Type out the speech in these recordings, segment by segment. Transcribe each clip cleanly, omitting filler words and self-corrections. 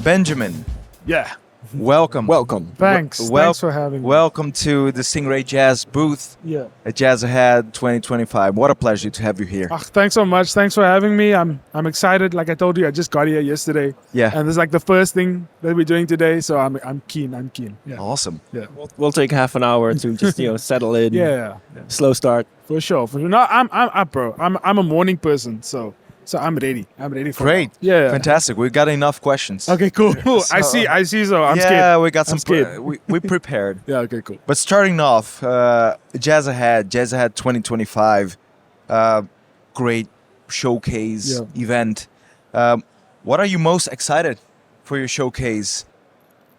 Benjamin, Yeah. welcome. Thanks. Thanks for having me. Welcome to the Stingray Jazz booth Yeah. at Jazzahead 2025. What a pleasure to have you here. Thanks so much. Thanks for having me. I'm excited. Like I told you, I just got here yesterday. Yeah. And this is like the first thing that we're doing today, so I'm keen. Yeah. Awesome. Yeah. We'll take half an hour to just settle in. Yeah. Slow start. For sure. No, I'm up, bro. I'm a morning person, so I'm ready. I'm ready for Great. it. Yeah. Fantastic. We've got enough questions. Okay, cool. I see. So I'm scared. Yeah, we got some. I'm scared. We prepared. Yeah, okay, cool. But starting off, Jazzahead 2025, great showcase event. What are you most excited for your showcase?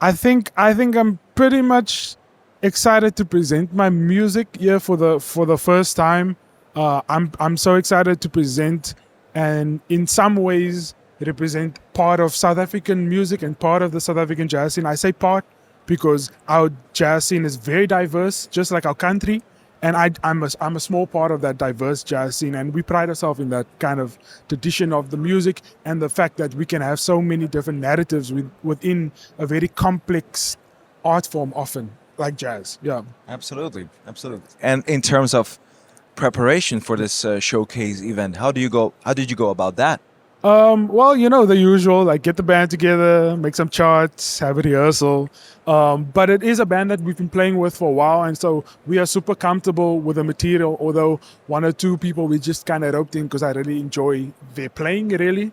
I think I'm pretty much excited to present my music here for the first time. I'm so excited to present and in some ways represent part of South African music and part of the South African jazz scene. I say part because our jazz scene is very diverse, just like our country. And I'm a small part of that diverse jazz scene, and we pride ourselves in that kind of tradition of the music and the fact that we can have so many different narratives within a very complex art form, often like jazz. Yeah, Absolutely. And in terms of preparation for this showcase event, how did you go about that? well, the usual, like get the band together, make some charts, have a rehearsal. But it is a band that we've been playing with for a while, and so we are super comfortable with the material, although one or two people we just kind of roped in because I really enjoy their playing, really.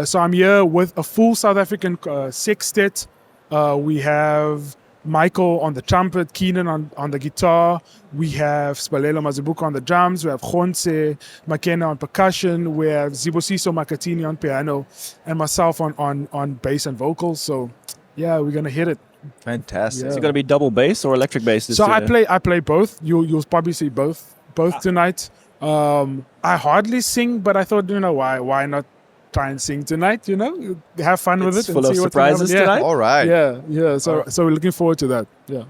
So I'm here with a full South African sextet. We have Michael on the trumpet, Keenan on the guitar. We have Spalelo Mazibuko on the drums. We have Khonse Makena on percussion. We have Zibosiso Makatini on piano, and myself on bass and vocals. So, yeah, we're gonna hit it. Fantastic. Is it going to be double bass or electric bass? So I play both. You'll probably see both tonight. I hardly sing, but I thought, why not try and sing tonight? Have fun with it. Full and of see what's surprises gonna happen. tonight. All right. Yeah. So we're looking forward to that. Yeah.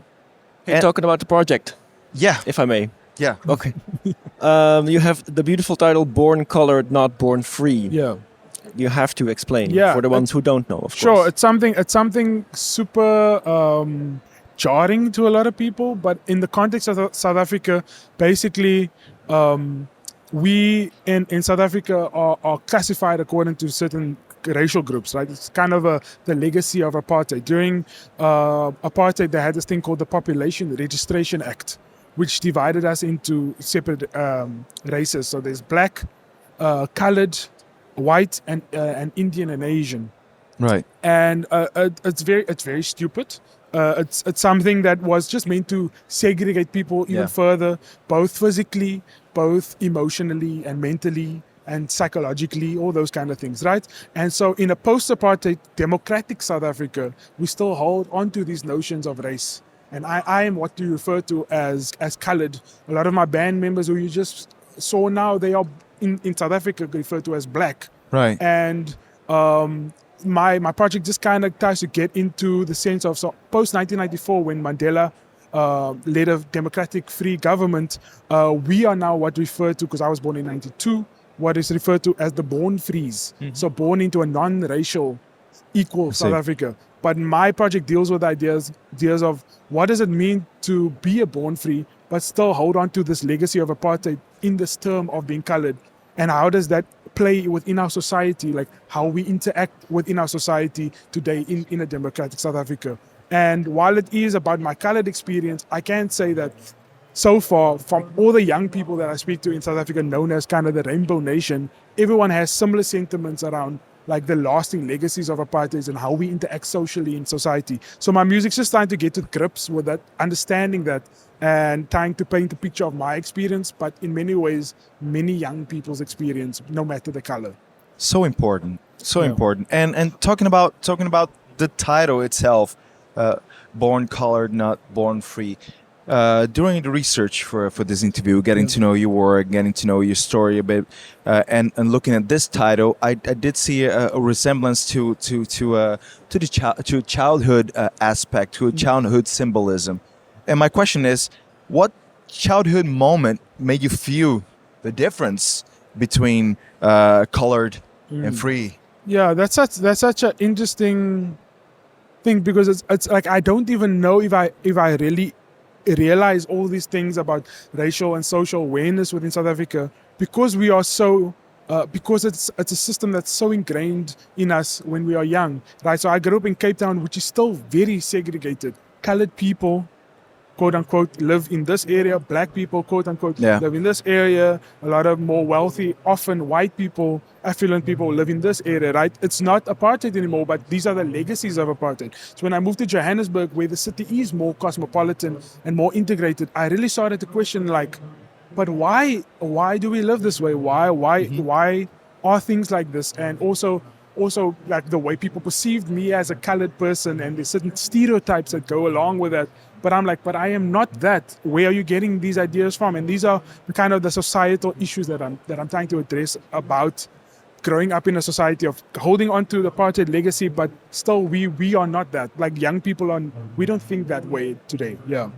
Hey, talking about the project, Yeah. if I may. Yeah. Okay. You have the beautiful title "Born Colored, Not Born Free." Yeah. You have to explain Yeah, for the ones who don't know, of Sure, course. it's something super jarring to a lot of people, but in the context of South Africa, basically, we in South Africa are classified according to certain racial groups, right? It's kind of the legacy of apartheid. During apartheid, they had this thing called the Population Registration Act, which divided us into separate races. So there's black, colored, white, and Indian and Asian. Right. And it's very stupid. It's something that was just meant to segregate people even further, both physically, both emotionally and mentally and psychologically, all those kind of things, right? And so in a post-apartheid democratic South Africa, we still hold on to these notions of race. And I am what you refer to as colored. A lot of my band members who you just saw now, they are in South Africa referred to as black. Right. And my project just kind of tries to get into the sense of, so post 1994, when Mandela led a democratic free government, we are now what referred to, because I was born in 92, what is referred to as the born frees. So born into a non-racial equal South Africa. But my project deals with ideas of what does it mean to be a born free, but still hold on to this legacy of apartheid in this term of being colored. And how does that play within our society, like how we interact within our society today in a democratic South Africa. And while it is about my colored experience, I can say that so far, from all the young people that I speak to in South Africa, known as kind of the Rainbow Nation, everyone has similar sentiments around like the lasting legacies of apartheid and how we interact socially in society. So my music's just trying to get to grips with that, understanding that, and trying to paint a picture of my experience, but in many ways, many young people's experience, no matter the color. So important. And talking about the title itself, Born Colored, Not Born Free. During the research for this interview, getting to know your work, getting to know your story a bit, and looking at this title, I did see a resemblance to the childhood aspect, to a childhood symbolism. And my question is, what childhood moment made you feel the difference between colored and free? Yeah, that's such an interesting think, because it's like I don't even know if I really realize all these things about racial and social awareness within South Africa, because we are so because it's a system that's so ingrained in us when we are young, right? So I grew up in Cape Town, which is still very segregated. Colored people, quote unquote, live in this area. Black people, quote unquote, live in this area. A lot of more wealthy, often white people, affluent people live in this area, right? It's not apartheid anymore, but these are the legacies of apartheid. So when I moved to Johannesburg, where the city is more cosmopolitan and more integrated, I really started to question, like, but why do we live this way? Why are things like this? And also like the way people perceived me as a colored person, and there's certain stereotypes that go along with that. But I'm like, but I am not that. Where are you getting these ideas from? And these are kind of the societal issues that I'm trying to address about growing up in a society of holding on to the apartheid legacy, but still we are not that. Like young people we don't think that way today. Yeah.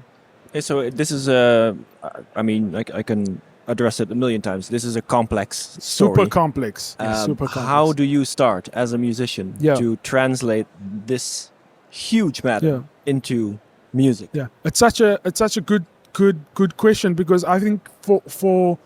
Okay, so this is I mean, I can address it a million times. This is a complex story. Super complex. Super complex. How do you start as a musician to translate this huge matter into music? Yeah, it's such a good question, because I think for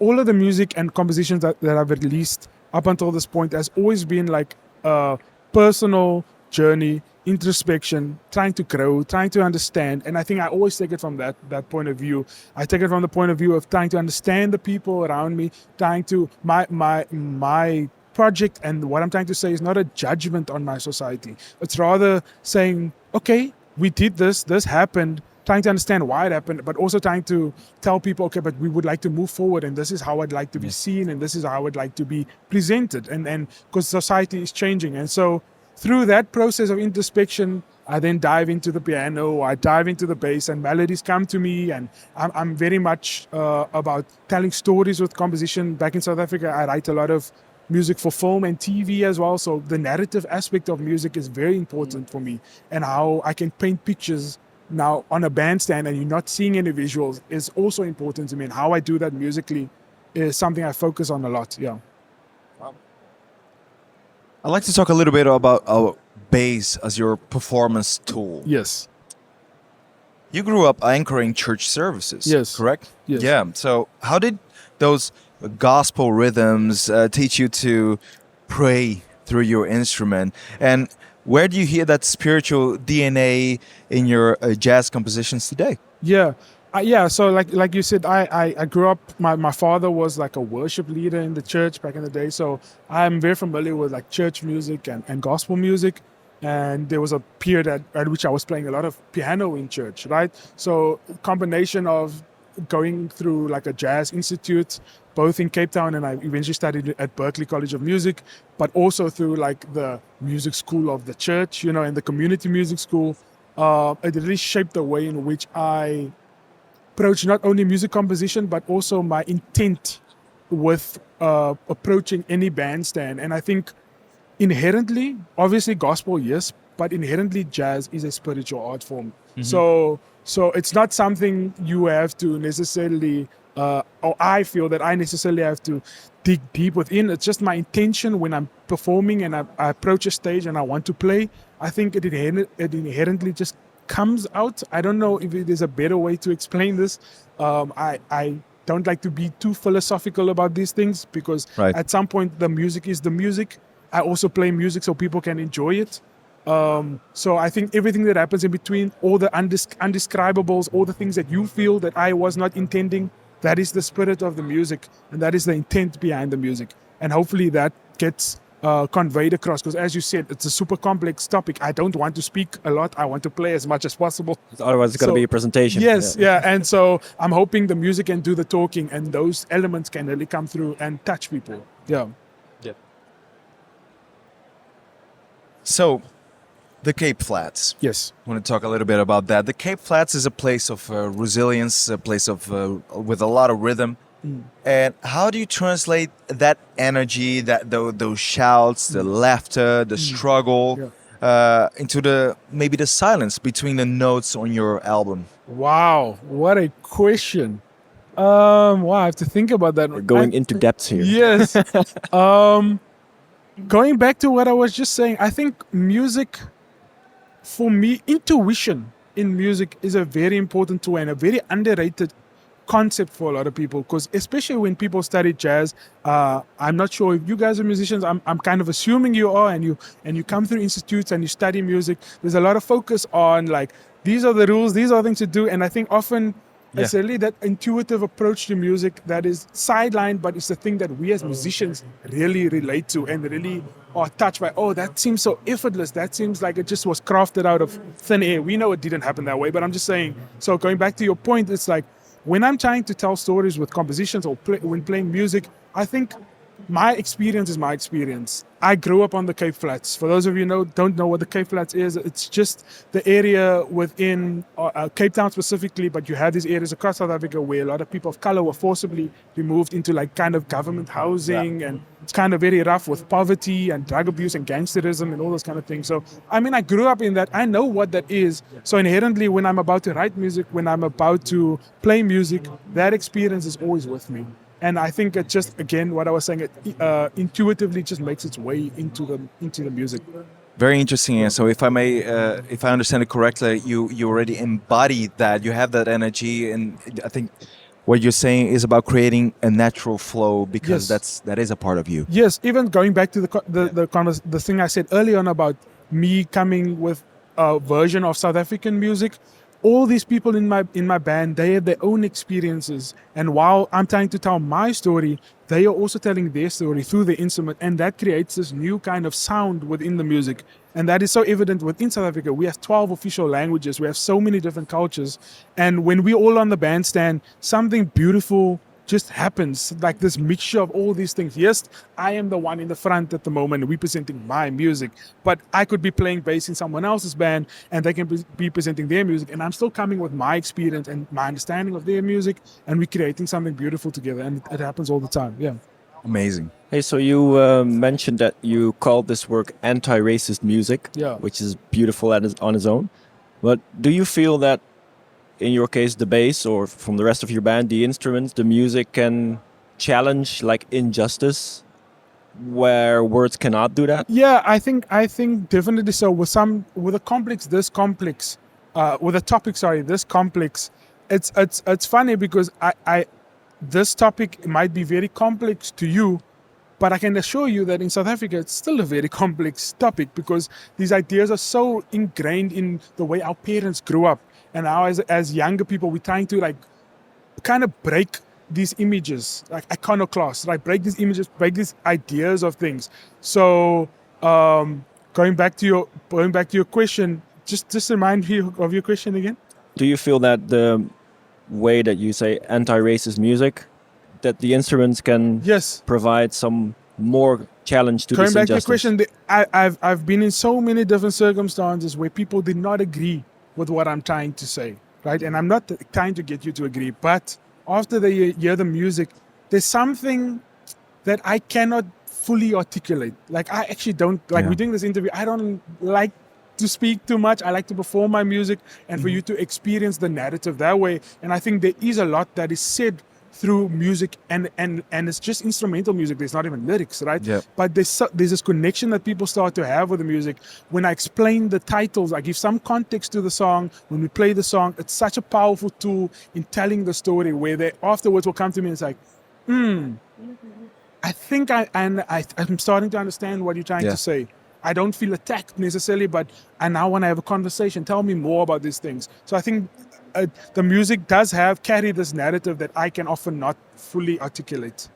all of the music and compositions that I've released up until this point has always been like a personal journey, introspection, trying to grow, trying to understand. And I think I always take it from that point of view. I take it from the point of view of trying to understand the people around me, trying to my project, and what I'm trying to say is not a judgment on my society. It's rather saying, okay, we did this happened, trying to understand why it happened, but also trying to tell people, okay, but we would like to move forward, and this is how I'd like to be seen, and this is how I'd like to be presented, and because society is changing. And so through that process of introspection, I then dive into the piano, I dive into the bass, and melodies come to me. And I'm very much about telling stories with composition. Back in South Africa, I write a lot of music for film and TV as well. So the narrative aspect of music is very important for me, and how I can paint pictures now on a bandstand and you're not seeing any visuals is also important to me. And how I do that musically is something I focus on a lot. Yeah. I'd like to talk a little bit about our bass as your performance tool. Yes. You grew up anchoring church services, yes, correct? Yes. Yeah. So how did those gospel rhythms teach you to pray through your instrument? And where do you hear that spiritual DNA in your jazz compositions today? Yeah. So like you said, I grew up, my father was like a worship leader in the church back in the day. So I'm very familiar with like church music and gospel music. And there was a period at which I was playing a lot of piano in church, right? So combination of going through like a jazz institute, both in Cape Town, and I eventually studied at Berklee College of Music, but also through like the music school of the church, and the community music school. It really shaped the way in which I approach not only music composition, but also my intent with approaching any bandstand. And I think inherently, obviously gospel, yes, but inherently jazz is a spiritual art form. Mm-hmm. So it's not something you have to necessarily, or I feel that I necessarily have to dig deep within. It's just my intention when I'm performing and I approach a stage and I want to play. I think it inherently just comes out. I don't know if there's a better way to explain this. I don't like to be too philosophical about these things, because at some point the music is the music. I also play music so people can enjoy it. So I think everything that happens in between, all the undescribables, all the things that you feel that I was not intending, that is the spirit of the music, and that is the intent behind the music. And hopefully that gets conveyed across, because as you said, it's a super complex topic. I don't want to speak a lot. I want to play as much as possible. Otherwise it's going to be a presentation. Yes, yeah. And so I'm hoping the music can do the talking, and those elements can really come through and touch people. Yeah. So, the Cape Flats. Yes. I want to talk a little bit about that. The Cape Flats is a place of resilience, a place of with a lot of rhythm. And how do you translate that energy, those shouts, the laughter, the struggle, into maybe the silence between the notes on your album? Wow, what a question. Wow, I have to think about that. We're going into depths here. Yes. Going back to what I was just saying, I think music for me, intuition in music is a very important tool and a very underrated concept for a lot of people, because especially when people study jazz, I'm not sure if you guys are musicians. I'm kind of assuming you are, and you come through institutes and you study music. There's a lot of focus on like, these are the rules, these are things to do, and I think often it's really that intuitive approach to music that is sidelined, but it's the thing that we as musicians really relate to and really are touched by. Oh, that seems so effortless. That seems like it just was crafted out of thin air. We know it didn't happen that way, but I'm just saying. So going back to your point, it's like when I'm trying to tell stories with compositions or when playing music, I think my experience is my experience. I grew up on the Cape Flats. For those of you who don't know what the Cape Flats is, it's just the area within Cape Town specifically, but you have these areas across South Africa where a lot of people of color were forcibly removed into like kind of government housing, and it's kind of very rough with poverty and drug abuse and gangsterism and all those kind of things. So, I mean, I grew up in that. I know what that is. So inherently, when I'm about to write music, when I'm about to play music, that experience is always with me. And I think it just, again, what I was saying, it intuitively just makes its way into the music. Very interesting. And so if I may, if I understand it correctly, you already embody that. You have that energy, and I think what you're saying is about creating a natural flow, because that is a part of you. Yes, even going back to the thing I said earlier on about me coming with a version of South African music. All these people in my band, they have their own experiences, and while I'm trying to tell my story, they are also telling their story through the instrument, and that creates this new kind of sound within the music. And that is so evident within South Africa. We have 12 official languages, we have so many different cultures, and when we're all on the bandstand, something beautiful just happens, like this mixture of all these things. Yes, I am the one in the front at the moment representing my music, but I could be playing bass in someone else's band and they can be presenting their music, and I'm still coming with my experience and my understanding of their music, and we're creating something beautiful together, and it happens all the time. Yeah. Amazing. Hey, so you mentioned that you called this work anti-racist music, which is beautiful on its own, but do you feel that in your case, the bass, or from the rest of your band, the instruments, the music can challenge like injustice where words cannot do that? Yeah, I think definitely so. With a topic this complex, it's funny because this topic might be very complex to you, but I can assure you that in South Africa, it's still a very complex topic, because these ideas are so ingrained in the way our parents grew up. And now as younger people, we're trying to like kind of break these images, like iconoclasts, like break these images, break these ideas of things. So going back to your question, just remind me of your question again. Do you feel that the way that you say anti-racist music, that the instruments can provide some more challenge to this injustice? Going back to your question, I've been in so many different circumstances where people did not agree with what I'm trying to say, right? And I'm not trying to get you to agree, but after they hear the music, there's something that I cannot fully articulate. Like I actually don't, like we're doing this interview, I don't like to speak too much. I like to perform my music and for you to experience the narrative that way. And I think there is a lot that is said through music, and it's just instrumental music. There's not even lyrics, right? Yeah. But there's this connection that people start to have with the music. When I explain the titles, I give some context to the song. When we play the song, it's such a powerful tool in telling the story, where they afterwards will come to me and it's like, I think I'm starting to understand what you're trying to say. I don't feel attacked necessarily, but I now want to have a conversation. Tell me more about these things. So I think the music does carry this narrative that I can often not fully articulate.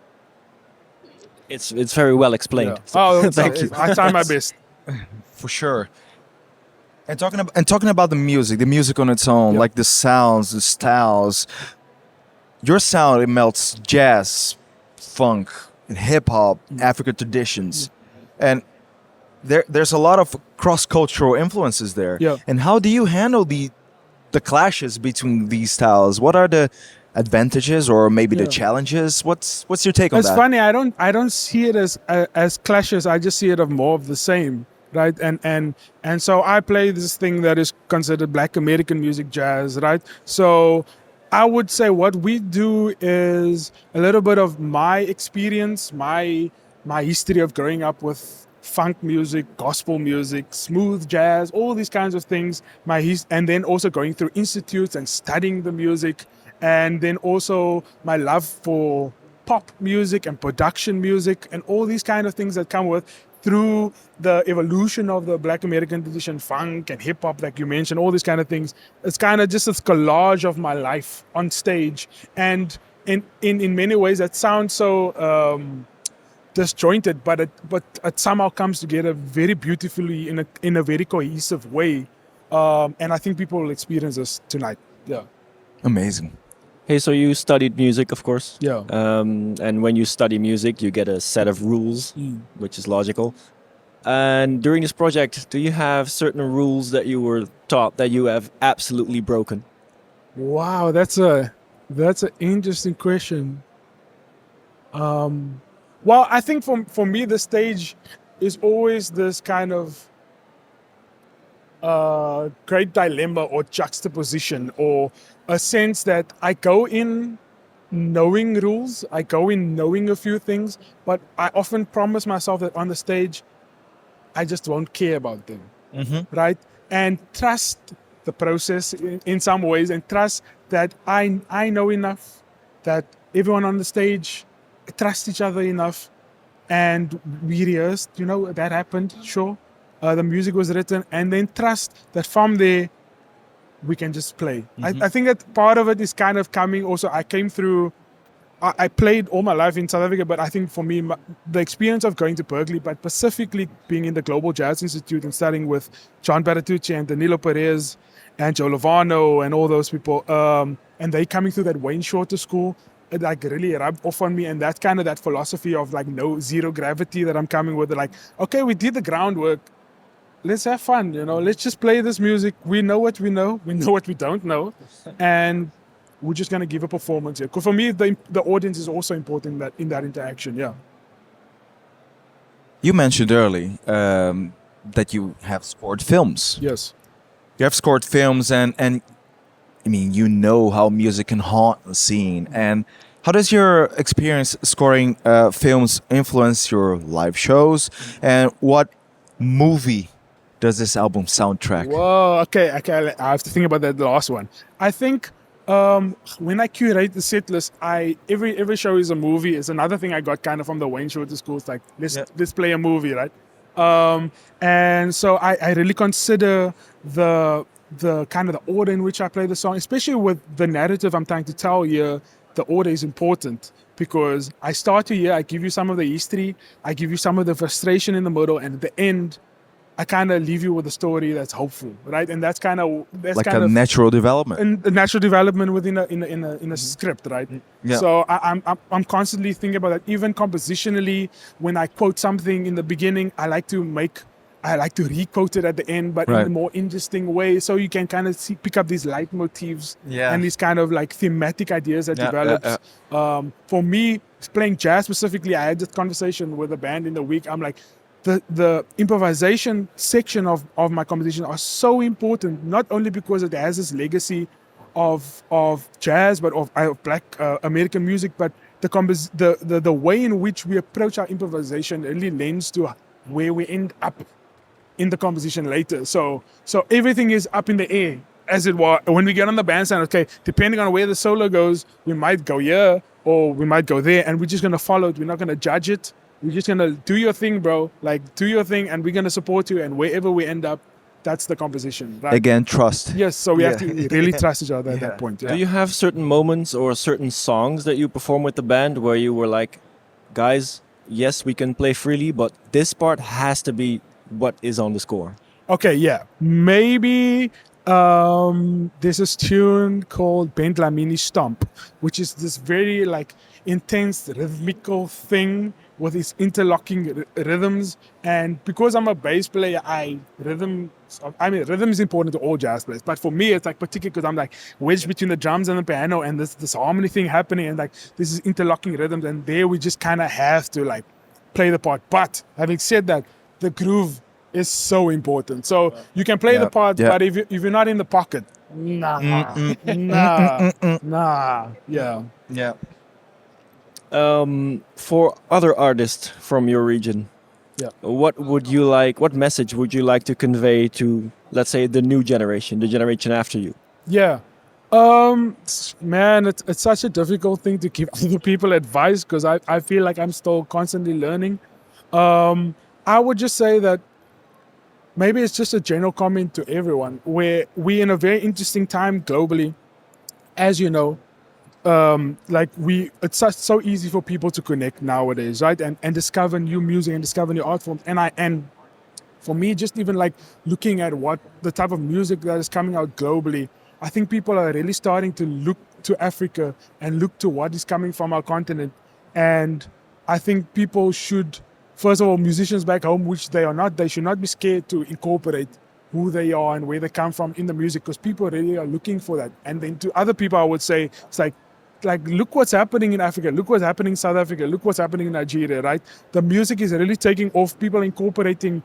It's very well explained. Yeah. Oh, thank you. I try my best. For sure. And talking about the music on its own, like the sounds, the styles. Your sound, it melts jazz, funk, hip hop, African traditions, and there's a lot of cross-cultural influences there. Yeah. And how do you handle the clashes between these styles? What are the advantages or maybe the challenges? What's your take on that? It's funny. I don't see it as clashes. I just see it as more of the same, right? And so I play this thing that is considered Black American music, jazz, right? So I would say what we do is a little bit of my experience, my history of growing up with funk music, gospel music, smooth jazz, all these kinds of things. And then also going through institutes and studying the music, and then also my love for pop music and production music and all these kind of things that come with through the evolution of the Black American tradition, funk and hip hop, like you mentioned, all these kind of things. It's kind of just this collage of my life on stage. And in many ways that sounds so disjointed, but it somehow comes together very beautifully in a very cohesive way. And I think people will experience this tonight. Yeah. Amazing. Hey, so you studied music, of course. Yeah. And when you study music, you get a set of rules, which is logical. And during this project, do you have certain rules that you were taught that you have absolutely broken? Wow, that's an interesting question. Well, I think for me, the stage is always this kind of great dilemma or juxtaposition, or a sense that I go in knowing rules, I go in knowing a few things, but I often promise myself that on the stage, I just won't care about them, right? And trust the process in some ways, and trust that I know enough, that everyone on the stage trust each other enough, and we rehearsed, that happened, sure. The music was written, and then trust that from there, we can just play. I think that part of it is kind of coming also, I played all my life in South Africa, but I think for me, the experience of going to Berkeley, but specifically being in the Global Jazz Institute and studying with John Baratucci and Danilo Perez and Joe Lovano and all those people, and they coming through that Wayne Shorter school, it like really rubbed off on me. And that's kind of that philosophy of like zero gravity that I'm coming with. Like, okay, we did the groundwork. Let's have fun, let's just play this music. We know what we know. We know what we don't know. And we're just going to give a performance here. Because for me, the audience is also important in that interaction, yeah. You mentioned early that you have scored films. Yes. You have scored films, and I mean, how music can haunt the scene. And how does your experience scoring films influence your live shows? And what movie does this album soundtrack? Whoa, okay, I have to think about that last one. I think when I curate the set list, every show is a movie. It's another thing I got kind of from the Wayne Shorter school. It's like, let's play a movie, right? And so I really consider the kind of the order in which I play the song, especially with the narrative I'm trying to tell here. The order is important because I start you here, I give you some of the history, I give you some of the frustration in the middle, and at the end, I kind of leave you with a story that's hopeful, right? And that's kind of natural development. And a natural development within a script, right? Yeah. So I'm constantly thinking about that. Even compositionally, when I quote something in the beginning, I like to re-quote it at the end, but in a more interesting way, so you can kind of pick up these leitmotifs and these kind of like thematic ideas that develops. For me, playing jazz specifically, I had this conversation with a band in the week. I'm like, the improvisation section of my composition are so important, not only because it has this legacy of jazz, but of Black American music, but the way in which we approach our improvisation really lends to where we end up in the composition later. So everything is up in the air, as it were. When we get on the bandstand, okay, depending on where the solo goes, we might go here or we might go there, and we're just going to follow it. We're not going to judge it. We're just going to do your thing, bro. Like, do your thing, and we're going to support you. And wherever we end up, that's the composition. Right? Again, trust. Yes, so we have to really trust each other at that point. Yeah. Do you have certain moments or certain songs that you perform with the band where you were like, guys, yes, we can play freely, but this part has to be what is on the score? Okay, yeah. Maybe there's this tune called Bent Lamini Stomp, which is this very like intense rhythmical thing with its interlocking rhythms. And because I'm a bass player, rhythm is important to all jazz players. But for me, it's like particularly because I'm like wedged between the drums and the piano, and this harmony thing happening, and like this is interlocking rhythms, and there we just kind of have to like play the part. But having said that, the groove is so important. So you can play the part, but if you're not in the pocket, nah. For other artists from your region, Yeah. What message would you like to convey to, let's say, the new generation, the generation after you? Yeah. Man, it's such a difficult thing to give other people advice because I feel like I'm still constantly learning. I would just say that maybe it's just a general comment to everyone where we're in a very interesting time globally. As you know, it's so easy for people to connect nowadays, right? And discover new music and discover new art forms. And for me, just even like looking at what the type of music that is coming out globally, I think people are really starting to look to Africa and look to what is coming from our continent. And I think people should, first of all, musicians back home, which they are not, they should not be scared to incorporate who they are and where they come from in the music, because people really are looking for that. And then to other people, I would say, it's like look what's happening in Africa, look what's happening in South Africa, look what's happening in Nigeria, right? The music is really taking off. People are incorporating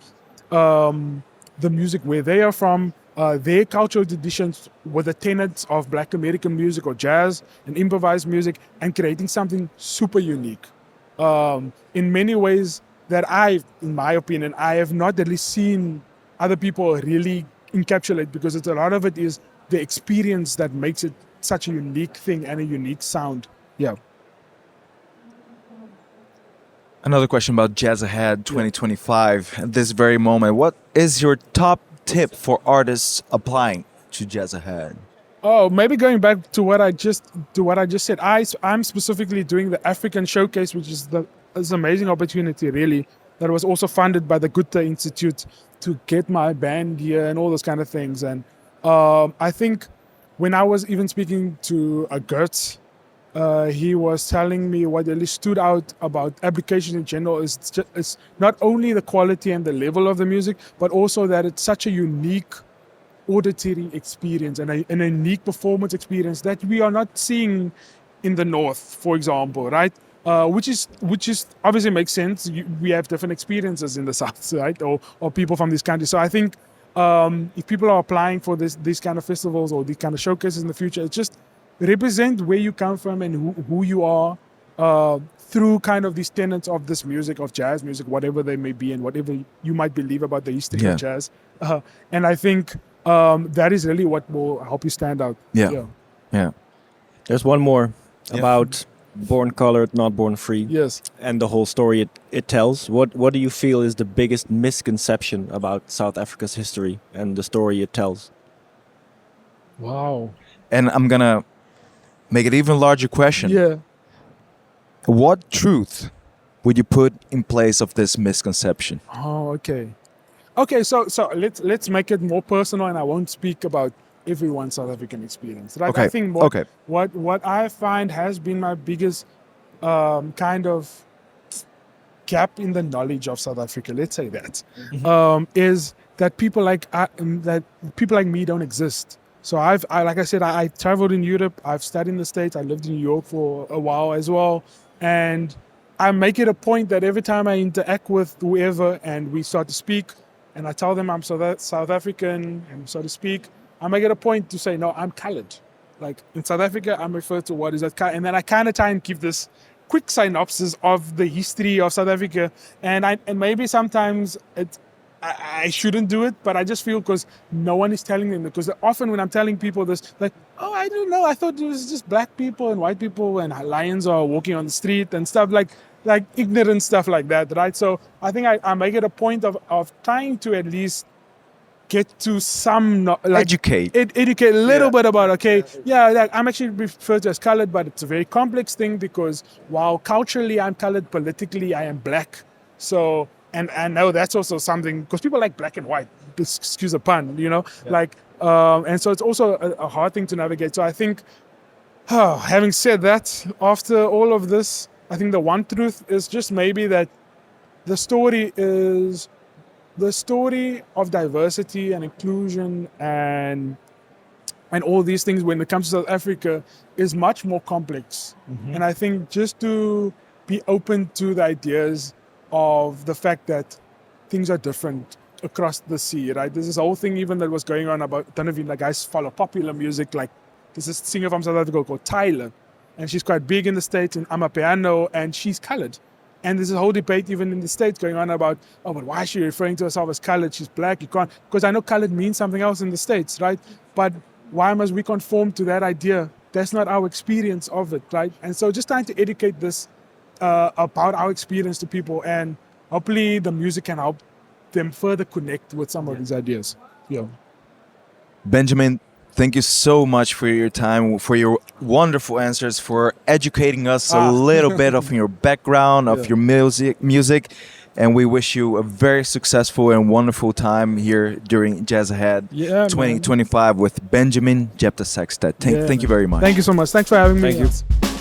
the music where they are from, their cultural traditions with the tenets of Black American music or jazz and improvised music, and creating something super unique. In many ways that in my opinion, I have not at least seen other people really encapsulate, because a lot of it is the experience that makes it such a unique thing and a unique sound. Yeah. Another question about Jazzahead 2025 at this very moment. What is your top tip for artists applying to Jazzahead? Oh, maybe going back to what I just said. I'm specifically doing the African Showcase, which is an amazing opportunity, really, that was also funded by the Jeptha Institute to get my band here and all those kind of things. And I think when I was even speaking to Gertz, he was telling me what really stood out about application in general is not only the quality and the level of the music, but also that it's such a unique auditory experience and a unique performance experience that we are not seeing in the North, for example, right? Which is obviously makes sense. We have different experiences in the South, right? Or people from these countries. So I think if people are applying for these kind of festivals or these kind of showcases in the future, it's just represent where you come from and who you are through kind of these tenets of this music, of jazz music, whatever they may be and whatever you might believe about the history of jazz. And I think that is really what will help you stand out. Yeah. There's one more about born colored, not born free. Yes. And the whole story it tells. What do you feel is the biggest misconception about South Africa's history and the story it tells? Wow. And I'm gonna make it even larger question. Yeah. What truth would you put in place of this misconception? Oh, okay. Okay, so let's make it more personal, and I won't speak about everyone's South African experience. Right? Okay. I think what I find has been my biggest kind of gap in the knowledge of South Africa, let's say that, is that people like me don't exist. So like I said, I traveled in Europe, I've studied in the States, I lived in New York for a while as well, and I make it a point that every time I interact with whoever and we start to speak, and I tell them I'm South African and so to speak, I make it a point to say, no, I'm colored. Like in South Africa, I'm referred to what is that color. And then I kind of try and give this quick synopsis of the history of South Africa. And maybe sometimes I shouldn't do it, but I just feel because no one is telling them. Because often when I'm telling people this, like, oh, I don't know, I thought it was just black people and white people and lions are walking on the street and stuff like ignorant stuff like that, right? So I think I make it a point of trying to at least get to some educate a little bit about I'm actually referred to as colored, but it's a very complex thing because while culturally I'm colored, politically I am black. So and I know that's also something because people like black and white, excuse the pun, and so it's also a hard thing to navigate. So I think having said that, after all of this, I think the one truth is just maybe that the story of diversity and inclusion and all these things when it comes to South Africa is much more complex. And I think just to be open to the ideas of the fact that things are different across the sea, right? There's this whole thing even that was going on about, I don't know if you guys follow popular music, like there's this singer from South Africa called Tyler, and she's quite big in the States in Amapiano, and she's colored. And there's a whole debate even in the States going on about, oh, but why is she referring to herself as colored? She's black. You can't, because I know colored means something else in the States, right? But why must we conform to that idea? That's not our experience of it, right? And so just trying to educate this about our experience to people, and hopefully the music can help them further connect with some of these ideas. Yeah. Benjamin, thank you so much for your time, for your wonderful answers, for educating us a little bit of your background, of your music. And we wish you a very successful and wonderful time here during Jazzahead 2025 with Benjamin Jeptha Sextet. Thank you very much. Thank you so much. Thanks for having me. Thank you.